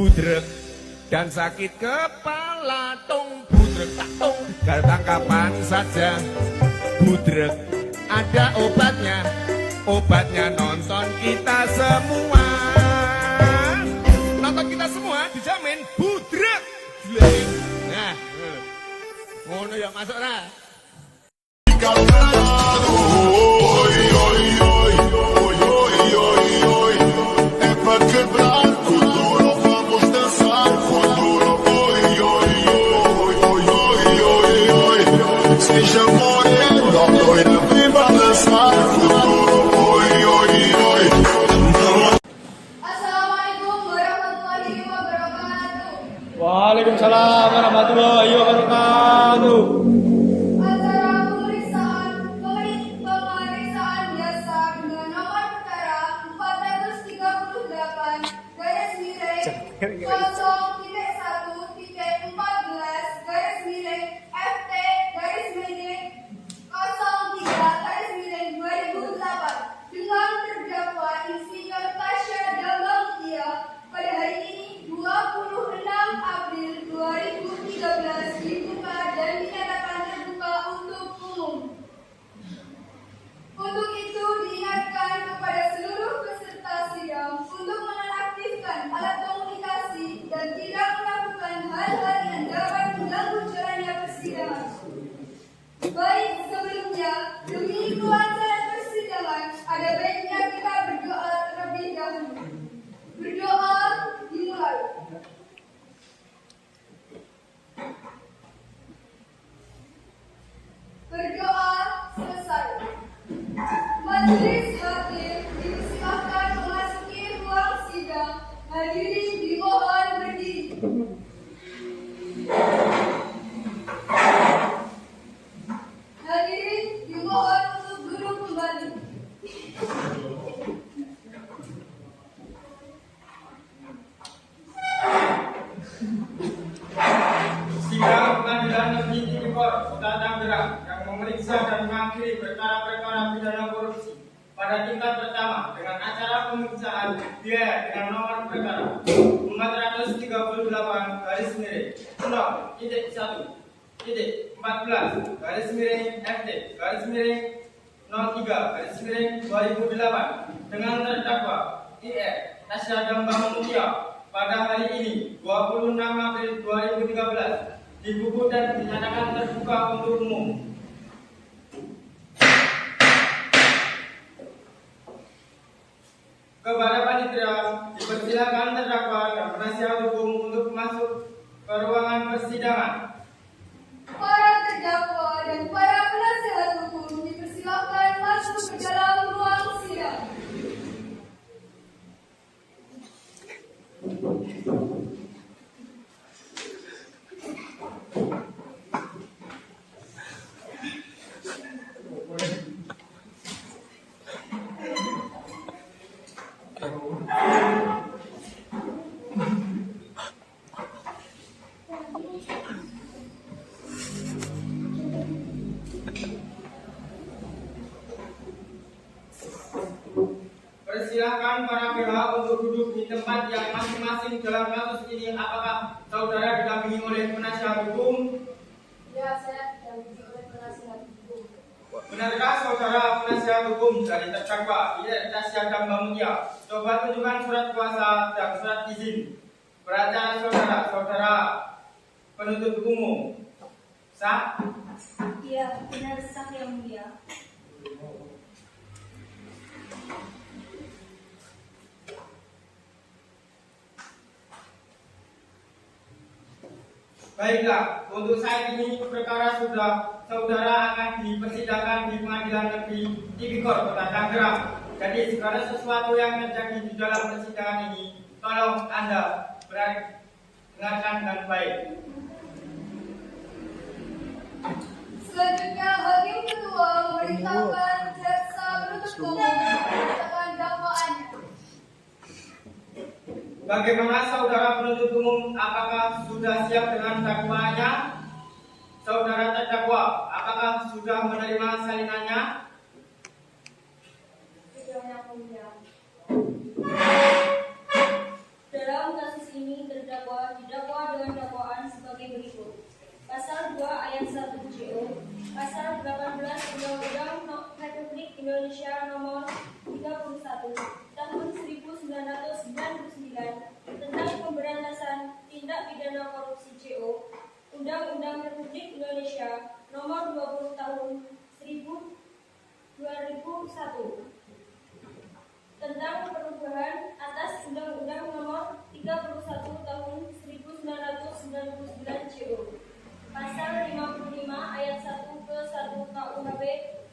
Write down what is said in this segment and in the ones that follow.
budrek dan sakit kepala tung budrek tak tung datang kapan saja budrek ada obatnya nonton kita semua dijamin budrek nah ngono ya masuk lah. Waalaikumsalam warahmatullahi wabarakatuh. Acara pemeriksaan biasa dengan nomor perkara 438 garis miring 0.1.14 garis miring FT garis miring 03 garis miring 2008 dengan terdakwa Insinyur Tasya Dambang Mutia pada hari ini 26 April 2013 dibuka dan dinyatakan terbuka untuk umum. Untuk itu diingatkan kepada seluruh peserta sidang untuk menonaktifkan alat komunikasi dan tidak melakukan hal-hal yang dapat mengganggu jalannya persidangan. Baik, sebelumnya, demi kelancaran persidangan, ada baiknya kita berdoa terlebih dahulu. Berdoa dimulai. Berdoa selesai. Majelis hakim dipersilakan memasuki ruang sidang. Hadirin dimohon berdiri. Hadirin dimohon untuk duduk kembali. Sidang Pengadilan Negeri Tipikor Kota Tangerang yang memeriksa dan mengakhiri perkara-perkara pidana korupsi pada tingkat pertama dengan acara pemeriksaan biaya dengan nomor perkara 438 garis miring 0.1.14 garis miring FT garis miring 03 garis miring 2008 dengan terdakwa IR Tasya Dambang Mutia pada hari ini 26 April 2013 dibuku dan dinyatakan terbuka untuk umum. Kepada panitia dipersilakan terdakwa dan penasihat hukum untuk masuk ke ruangan persidangan. Para terdakwa dan para penasihat hukum dipersilakan masuk ke dalam ruang sidang. Persilakan para pihak untuk duduk di tempat yang masing-masing dalam kasus ini. Apakah saudara didampingi oleh penasihat hukum? Ya, saya didampingi oleh penasihat hukum. Benarkah saudara penasihat hukum dari terdakwa IR Tasya Dambang Mutia? Coba tunjukkan surat kuasa dan surat izin beracara saudara penuntut umum. Sah? Iya, benar sah yang mulia. Baiklah, untuk saat ini perkara saudara akan dipersidangan di Pengadilan Negeri Tipikor Kota Tangerang. Jadi segala sesuatu yang terjadi di dalam persidangan ini, tolong Anda dengarkan dengan baik. Selanjutnya, Hakim Ketua memerintahkan jaksa penuntut umum menyatakan dakwaannya. Bagaimana saudara penuntut umum, apakah sudah siap dengan dakwaannya? Saudara terdakwa, apakah sudah menerima salinannya? Dalam kasus ini 2001 tentang perubahan atas Undang-Undang Nomor 31 Tahun 1999 JO. Pasal 55 ayat 1 ke 1 KUHP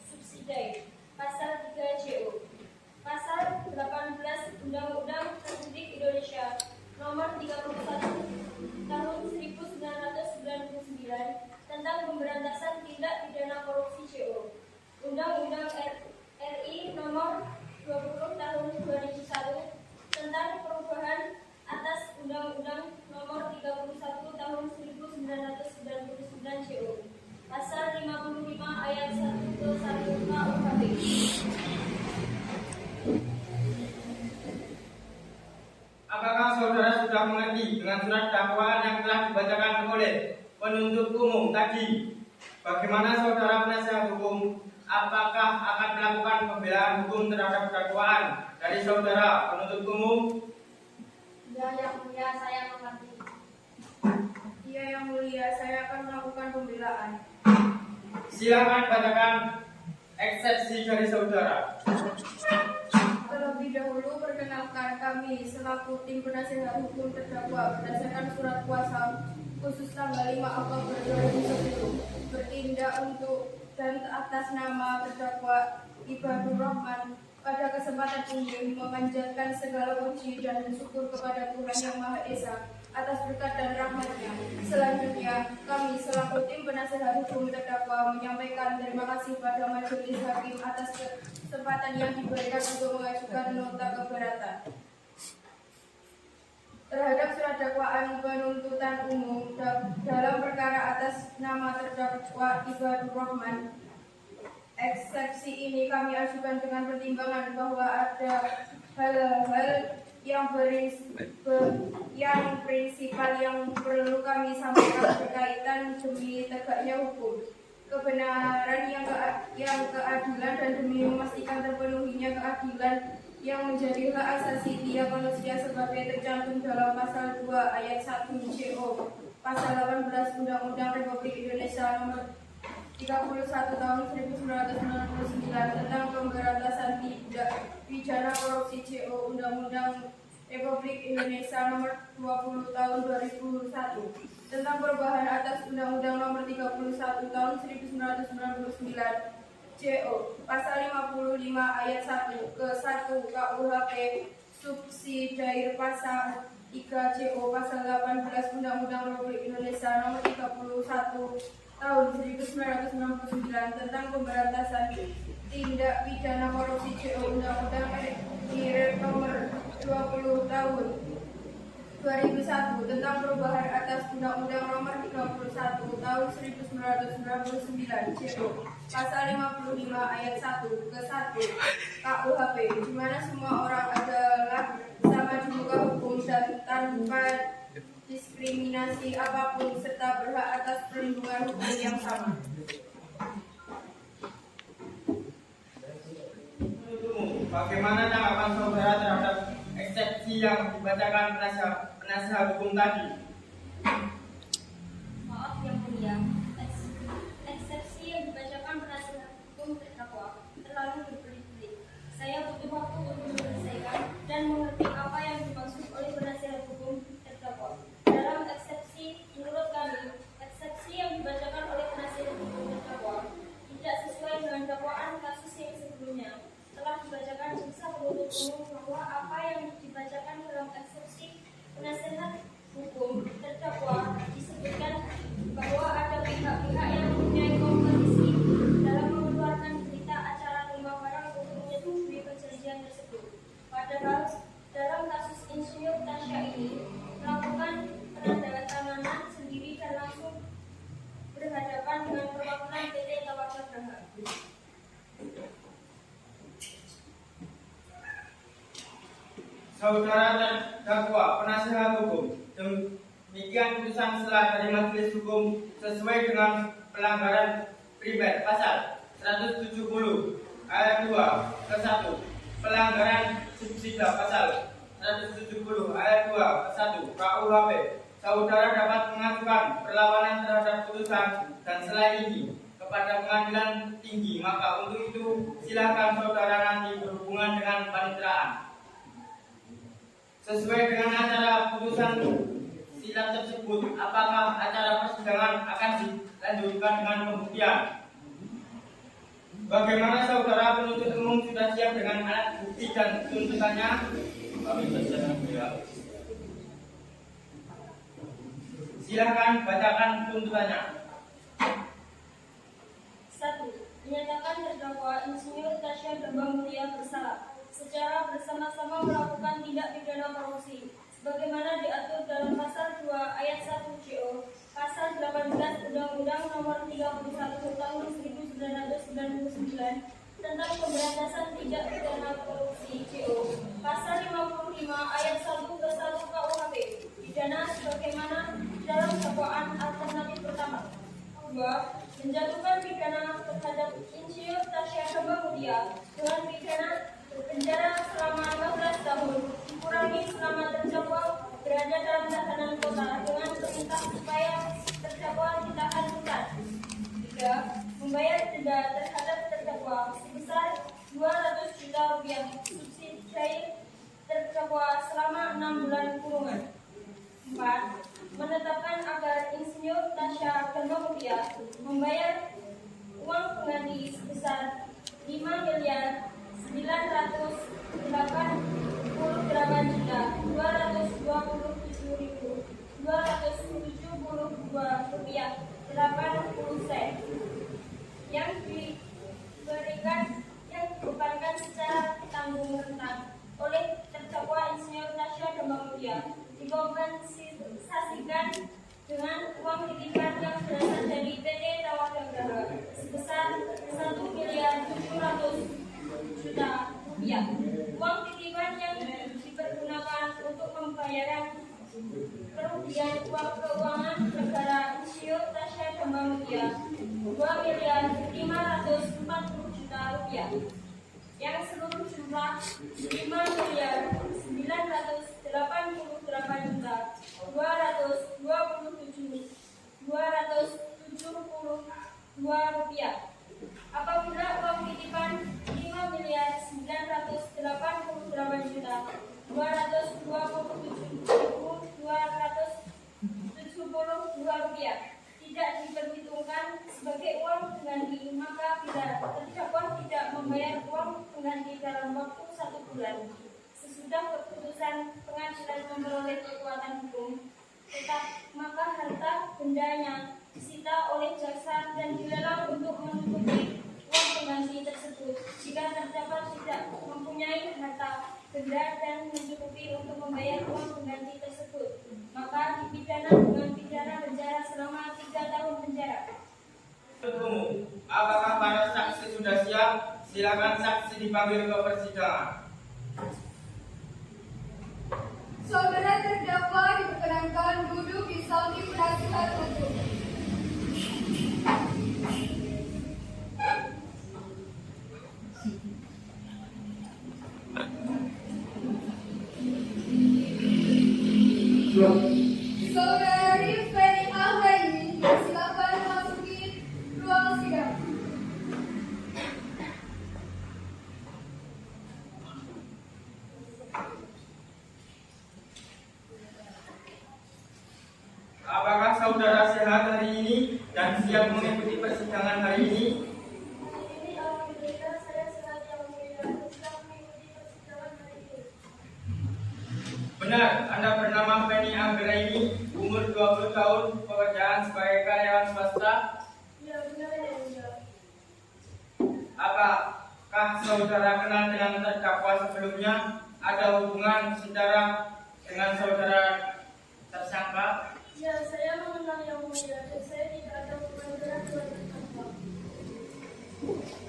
subsidi. Pasal 3 JO. Pasal 18 Undang-Undang Republik Indonesia Nomor 31 Tahun 1999 tentang pemberantasan tindak pidana korupsi JO. Undang-Undang RI Nomor 20 Tahun 2001 tentang perubahan atas Undang-Undang Nomor 31 Tahun 1999 JO. Pasal 55 ayat 1 ke 1 KUHP. Apakah saudara sudah mengerti dengan surat dakwaan yang telah dibacakan oleh penuntut umum tadi? Bagaimana saudara penasihat hukum? Apakah akan melakukan pembelaan hukum terhadap dakwaan dari saudara penuntut umum? Ya, yang mulia, saya mengerti. Ya, yang mulia, saya akan melakukan pembelaan. Silakan bacakan eksepsi dari saudara. Terlebih dahulu perkenalkan kami selaku tim penasihat hukum terdakwa berdasarkan surat kuasa khusus tanggal 5 Oktober 2010 bertindak untuk dan atas nama terdakwa Ibadur Rahman pada kesempatan ini memanjatkan segala puji dan syukur kepada Tuhan Yang Maha Esa atas berkat dan rahmatnya. Selanjutnya, kami selaku tim penasihat hukum terdakwa menyampaikan terima kasih pada majelis hakim atas kesempatan yang diberikan untuk mengajukan nota keberatan terhadap surat dakwaan penuntutan umum dalam perkara atas nama terdakwa Ibadur Rahman. Eksepsi ini kami ajukan dengan pertimbangan bahwa ada hal-hal yang prinsipal yang perlu kami sampaikan berkaitan demi tegaknya hukum, kebenaran yang keadilan dan demi memastikan terpenuhinya keadilan yang menjadi hak asasi tiap manusia sebagai tercantum dalam pasal 2 ayat 1 JO, pasal 18 Undang-Undang Republik Indonesia Nomor 31 Tahun 1999 tentang pemberantasan tindak pidana korupsi JO, Undang-Undang Republik Indonesia Nomor 20 Tahun 2001 tentang perubahan atas Undang-Undang Nomor 31 Tahun 1999 JO, pasal 55 ayat 1 ke 1 KUHP subsidi, pasal 3 JO, pasal 18 Undang-Undang Republik Indonesia Nomor 31 Tahun 1999 tentang pemberantasan tindak pidana korupsi JO, Undang-Undang RI Nomor 20 Tahun 2001 tentang perubahan atas Undang-Undang Nomor 31 Tahun 1999 JO, pasal 55 ayat 1 ke 1 KUHP, di mana semua orang adalah sama di muka hukum dan tanpa diskriminasi apapun serta berhak atas perlindungan hukum yang sama. Bagaimana tanggapan saudara terhadap eksepsi yang dibacakan penasihat hukum tadi? Maaf yang mulia, eksepsi yang dibacakan penasihat hukum terdakwa terlalu berbelit-belit. Saya butuh waktu untuk menyelesaikan dan mengerti apa yang dimaksud oleh penasihat hukum terdakwa. Dalam eksepsi, menurut kami, eksepsi yang dibacakan oleh penasihat hukum terdakwa tidak sesuai dengan dakwaan kasus yang sebelumnya. Telah dibacakan jaksa penuntut umum bahwa apa yang dibacakan dalam eksepsi penasihat hukum terdakwa disebutkan bahwa ada pihak-pihak yang mempunyai kompetisi dalam mengeluarkan berita acara rumah barang untuk menyetujui perjanjian tersebut. Padahal dalam kasus Insinyur Tasya ini melakukan penandatanganan sendiri dan langsung berhadapan dengan perwakilan PT Tawakal Geraha. Saudara terdakwa penasihat hukum, demikian putusan setelah dari majelis hukum sesuai dengan pelanggaran primer pasal 170 ayat 2 ke 1, pelanggaran subsidi pasal 170 ayat 2 ke 1 KUHP. Saudara dapat mengajukan perlawanan terhadap putusan dan selain ini kepada Pengadilan tinggi, maka untuk itu silakan saudara nanti berhubungan dengan paniteraan. Sesuai dengan acara putusan silat tersebut, apakah acara persidangan akan dilanjutkan dengan pembuktian? Bagaimana saudara penuntut umum sudah siap dengan alat bukti dan tuntutannya? Kami bersedia. Silakan bacakan tuntutannya. 1. Menyatakan terdakwa Insinyur Tasya Gambang Mulia bersalah secara bersama-sama melakukan tindak pidana korupsi sebagaimana diatur dalam pasal 2 ayat 1 JO, pasal 18 Undang-Undang Nomor 31 Tahun 1999 tentang pemberantasan tindak pidana korupsi JO, pasal 55 ayat 1 ke 1 KUHP pidana sebagaimana dalam dakwaan alternatif pertama. 2. Menjatuhkan pidana terhadap Insinyur Tasya Gambang Mulia dengan pidana penjara selama 15 tahun dikurangi selama terdakwa berada dalam tahanan kota dengan perintah supaya terdakwa ditahan rutan. 3. Membayar denda terhadap terdakwa sebesar 200 juta rupiah subsidi terdakwa selama 6 bulan kurungan. 4. Menetapkan agar Insinyur Tasya Gambang Mulia membayar uang pengganti sebesar 5.987.227.272 rupiah 80 sen yang dibebankan secara tanggung rentang oleh terdakwa Insinyur Tasya Gambang Mulia dikompensasikan dengan uang titipan yang berasal dari PT Tawadagara sebesar 1.700.000.000 rupiah. Uang titipan yang dipergunakan untuk pembayaran kerugian uang keuangan negara Insinyur Tasya Gambang Mulia 2.540.000.000 rupiah yang seluruh jumlah 5.928.272 rupiah. Apabila uang titipan 5.928.272 rupiah tidak diperhitungkan sebagai uang pengganti, maka bila terdakwa tidak membayar uang pengganti dalam waktu 1 bulan sesudah keputusan pengadilan memperoleh kekuatan hukum, tetap maka harta bendanya disita oleh jaksa dan dilelang untuk menutupi uang pengganti tersebut. Jika terdakwa tidak mempunyai harta benda dan mencukupi untuk membayar uang pengganti tersebut, maka dipidana dengan pidana penjara selama 3 tahun penjara. Apakah para saksi sudah siap? Silakan saksi dipanggil ke persidangan. Saudara terdakwa diperkenankan duduk di samping penasihat hukum. Saudari Ferry Anggraini, silakan memasuki ruang sidang. Apakah saudara sehat hari ini dan siap mengikuti persidangan hari ini? Ini alhamdulillah saya sehat yang mulia bisa mengikuti persidangan hari ini. Benar, Anda bernama Penny Anggraini, umur 20 tahun, pekerjaan sebagai karyawan swasta. Ya benar ya mulia. Apakah saudara kenal dengan terdakwa sebelumnya? Ada hubungan secara dengan saudara tersangka? Ya saya mengenal yang mulia dan saya tidak ada hubungan dengan terdakwa.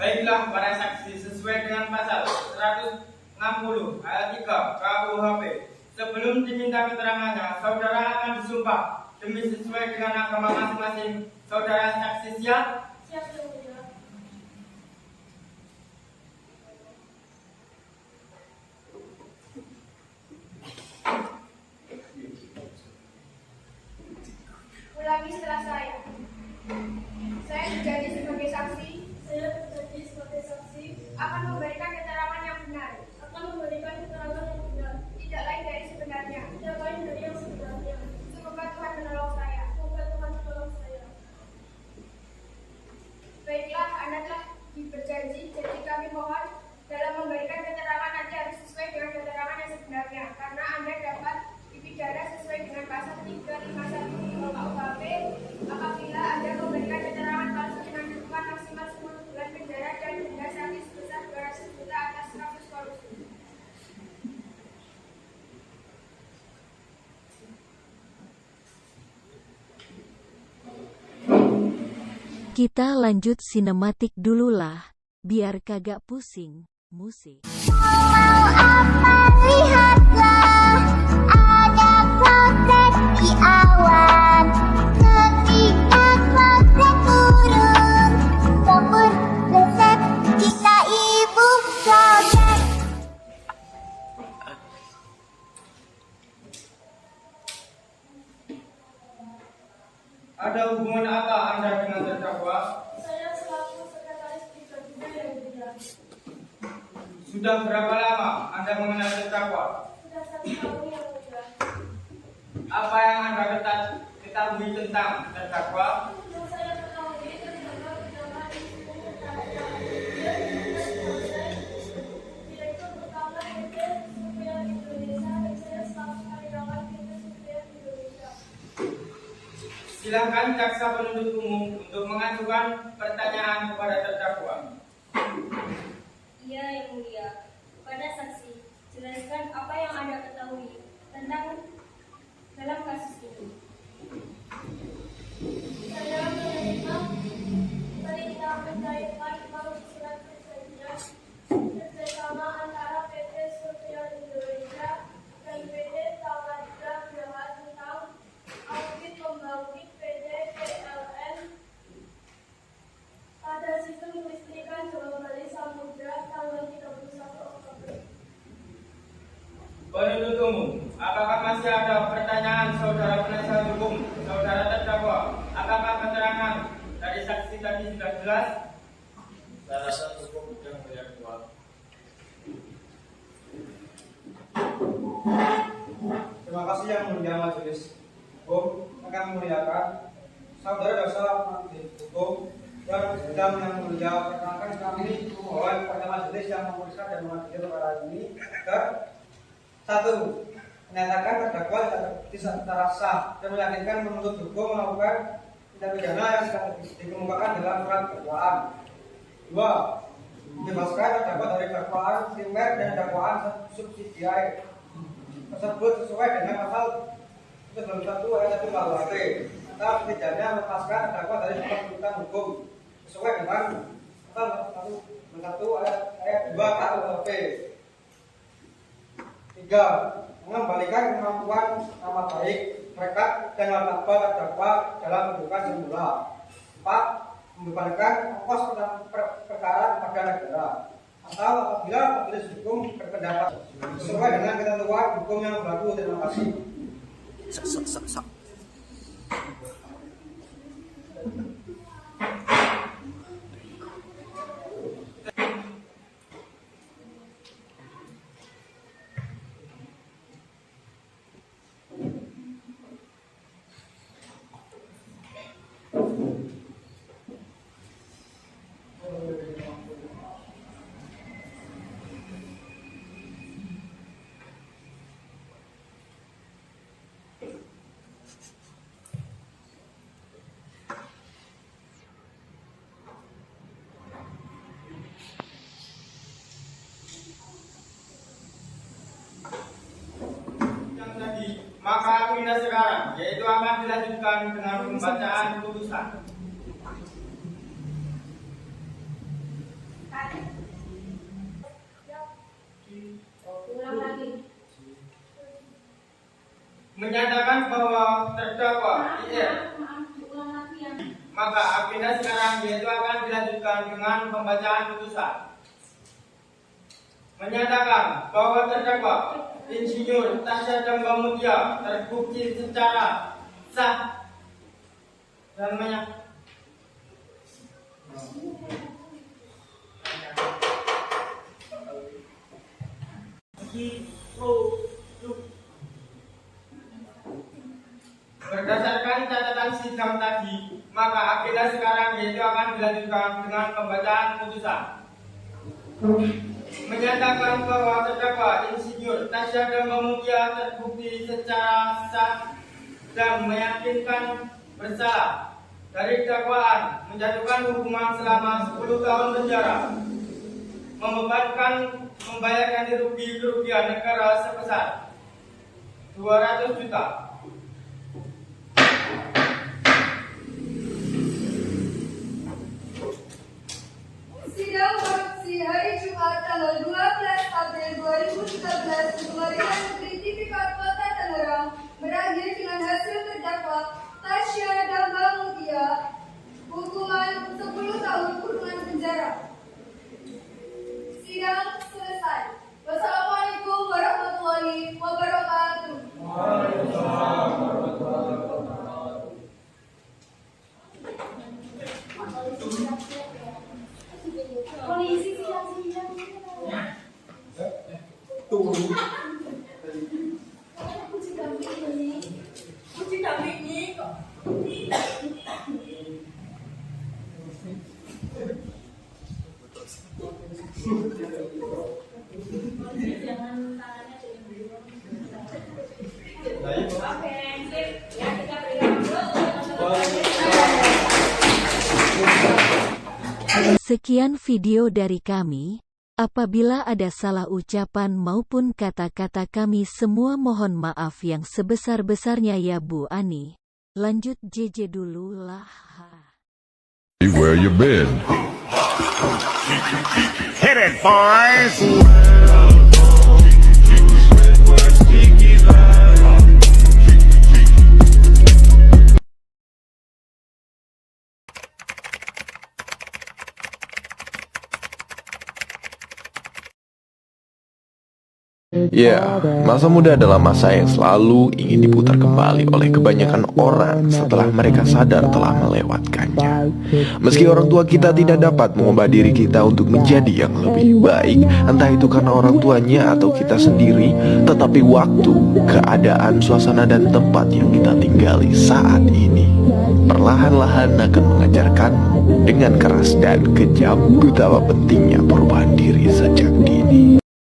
Baiklah para saksi, sesuai dengan pasal 160 ayat 3 KUHP, sebelum diminta keterangannya, saudara akan disumpah demi sesuai dengan agama masing-masing. Saudara saksi siap? Siap yang mulia. Ulangi setelah saya. Saya menjadi sebagai saksi. Saya Kita lanjut sinematik dulu lah, biar kagak pusing, musik. Lihatlah, ada kloset di awan. Ketika kloset turun, bangun resep kita ibu kloset. Ada hubungan apa Anda dengan terdakwa? Saya selaku sekretaris pribadinya yang mulia. Sudah berapa lama Anda mengenal terdakwa? Sudah 1 tahun yang mulia. Apa yang Anda ketahui tentang terdakwa? Yang saya ketahui terdakwa bernama Institut Tata Direktur Utama PT Supriya Indonesia dan saya selaku karyawan PT Supriya Indonesia. Silakan jaksa penuntut umum untuk mengajukan pertanyaan kepada terdakwa. Iya yang mulia. Kepada saksi, jelaskan apa yang Anda ketahui tentang dalam kasus ini. Saya menerima perintah mencairkan uang surat perjanjian kerjasama antara PT Supriya Indonesia dan PT Samudra Graha tentang audit pembangkit PT PLN pada sistem kelistrikan Jawa Bali Samudra tanggal 31 Oktober. Penuntut umum, apakah masih ada pertanyaan saudara penasihat hukum, saudara terdakwa? Apakah keterangan dari saksi tadi sudah jelas? Saya rasa cukup yang kedua. Terima kasih yang mulia majelis hukum akan memuliakan saudara jaksa penuntut hukum dan sidang yang mulia, perkenalkan kami memohon kepada majelis yang memeriksa dan mengadili perkara ini agar 1. Menyatakan terdakwa tidak secara sah dan meyakinkan penuntut hukum melakukan tindak pidana yang sudah dikemukakan dalam surat dakwaan. 2. Membebaskan terdakwa dari dakwaan primer dan dakwaan subsidiar tersebut sesuai dengan pasal 91 ayat 1 KUHP atau setidaknya melepaskan terdakwa dari tuntutan hukum sesuai dengan pasal 91 ayat 2 KUHP. 3. Mengembalikan kemampuan nama baik mereka dan martabat terdakwa dalam kehidupan semula. 4. Membebankan ongkos perkara kepada negara atau apabila majelis hukum berpendapat sesuai dengan ketentuan hukum yang berlaku. Terima kasih. Maka agenda sekarang yaitu akan dilanjutkan dengan pembacaan putusan. Ulang lagi. Menyatakan bahwa terdakwa IR. Ulang lagi ya. Maka agenda sekarang yaitu akan dilanjutkan dengan pembacaan putusan. Menyatakan bahwa terdakwa Insinyur Tasya Damba Mutia terbukti secara sah dan berdasarkan catatan sidang tadi, maka agenda sekarang yaitu akan dilanjutkan dengan pembacaan putusan. Menyatakan bahwa terdakwa Insinyur Tasya Damba Mutia terbukti secara sah dan meyakinkan bersalah dari dakwaan menjatuhkan hukuman selama 10 tahun penjara, membebankan membayar ganti rugi kerugian negara sebesar 200 juta. Sekian video dari kami. Apabila ada salah ucapan maupun kata-kata kami semua mohon maaf yang sebesar-besarnya ya Bu Ani. Lanjut JJ dulu lah. Where you been? Hit it, boys! Ya, masa muda adalah masa yang selalu ingin diputar kembali oleh kebanyakan orang setelah mereka sadar telah melewatkannya. Meski orang tua kita tidak dapat mengubah diri kita untuk menjadi yang lebih baik, entah itu karena orang tuanya atau kita sendiri, tetapi waktu, keadaan, suasana, dan tempat yang kita tinggali saat ini perlahan-lahan akan mengajarkanmu dengan keras dan kejam betapa pentingnya perubahan diri sejak dini.